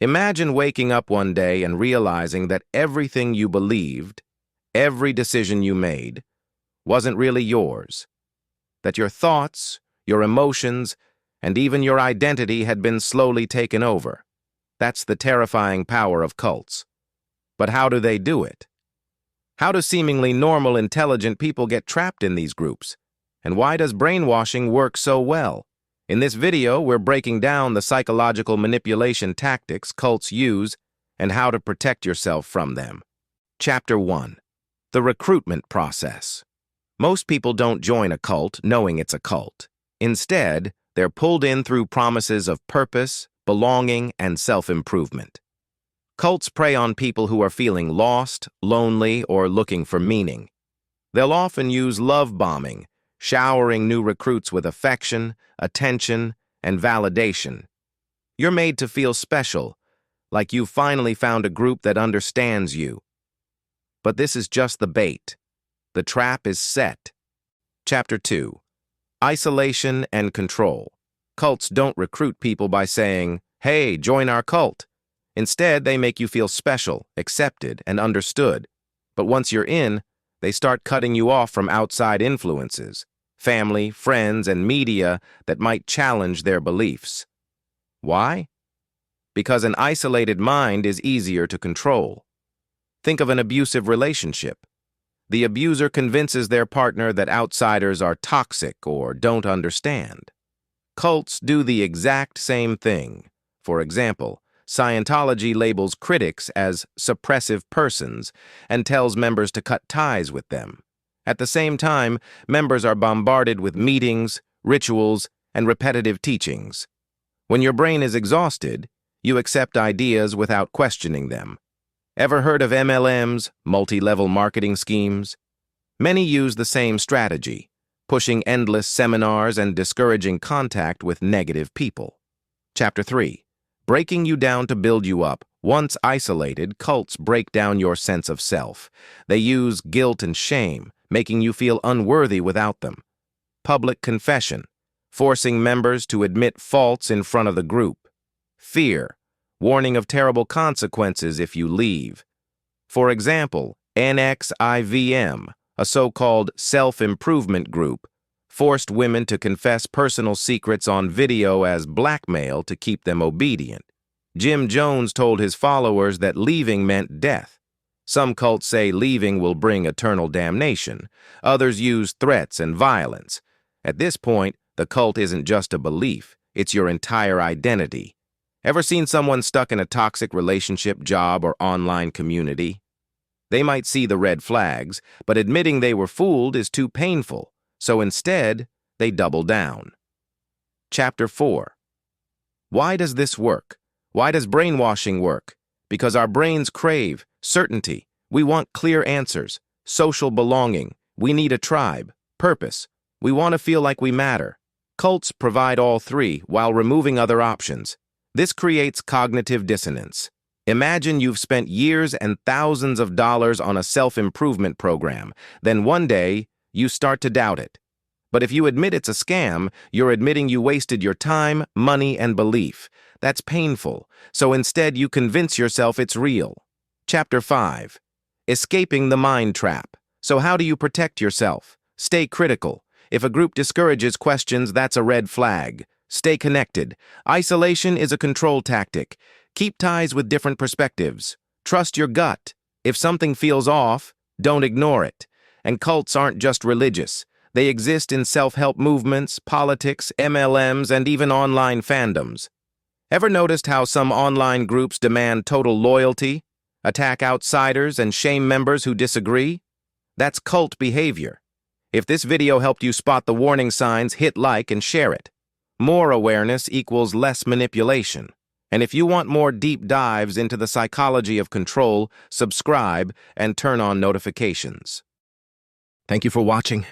Imagine waking up one day and realizing that everything you believed, every decision you made, wasn't really yours. That your thoughts, your emotions, and even your identity had been slowly taken over. That's the terrifying power of cults. But how do they do it? How do seemingly normal, intelligent people get trapped in these groups? And why does brainwashing work so well? In this video, we're breaking down the psychological manipulation tactics cults use and how to protect yourself from them. Chapter 1. The recruitment process. Most people don't join a cult knowing it's a cult. Instead, they're pulled in through promises of purpose, belonging, and self-improvement. Cults prey on people who are feeling lost, lonely, or looking for meaning. They'll often use love bombing, showering new recruits with affection, attention, and validation. You're made to feel special, like you've finally found a group that understands you. But this is just the bait. The trap is set. Chapter 2. Isolation and control. Cults don't recruit people by saying, "Hey, join our cult." Instead, they make you feel special, accepted, and understood. But once you're in, they start cutting you off from outside influences, family, friends, and media that might challenge their beliefs. Why? Because an isolated mind is easier to control. Think of an abusive relationship. The abuser convinces their partner that outsiders are toxic or don't understand. Cults do the exact same thing. For example, Scientology labels critics as suppressive persons and tells members to cut ties with them. At the same time, members are bombarded with meetings, rituals, and repetitive teachings. When your brain is exhausted, you accept ideas without questioning them. Ever heard of MLMs, multi-level marketing schemes? Many use the same strategy, pushing endless seminars and discouraging contact with negative people. Chapter 3. Breaking you down to build you up. Once isolated, cults break down your sense of self. They use guilt and shame, making you feel unworthy without them. Public confession, forcing members to admit faults in front of the group. Fear, warning of terrible consequences if you leave. For example, NXIVM, a so-called self-improvement group, forced women to confess personal secrets on video as blackmail to keep them obedient. Jim Jones told his followers that leaving meant death. Some cults say leaving will bring eternal damnation. Others use threats and violence. At this point, the cult isn't just a belief, it's your entire identity. Ever seen someone stuck in a toxic relationship, job, or online community? They might see the red flags, but admitting they were fooled is too painful. So instead, they double down. Chapter 4. Why does this work? Why does brainwashing work? Because our brains crave certainty. We want clear answers, social belonging. We need a tribe, purpose. We want to feel like we matter. Cults provide all three while removing other options. This creates cognitive dissonance. Imagine you've spent years and thousands of dollars on a self-improvement program. Then one day, you start to doubt it. But if you admit it's a scam, you're admitting you wasted your time, money, and belief. That's painful, so instead you convince yourself it's real. Chapter 5. Escaping the mind trap. So how do you protect yourself? Stay critical. If a group discourages questions, that's a red flag. Stay connected. Isolation is a control tactic. Keep ties with different perspectives. Trust your gut. If something feels off, don't ignore it. And cults aren't just religious. They exist in self-help movements, politics, MLMs, and even online fandoms. Ever noticed how some online groups demand total loyalty, attack outsiders, and shame members who disagree? That's cult behavior. If this video helped you spot the warning signs, hit like and share it. More awareness equals less manipulation. And if you want more deep dives into the psychology of control, subscribe and turn on notifications. Thank you for watching.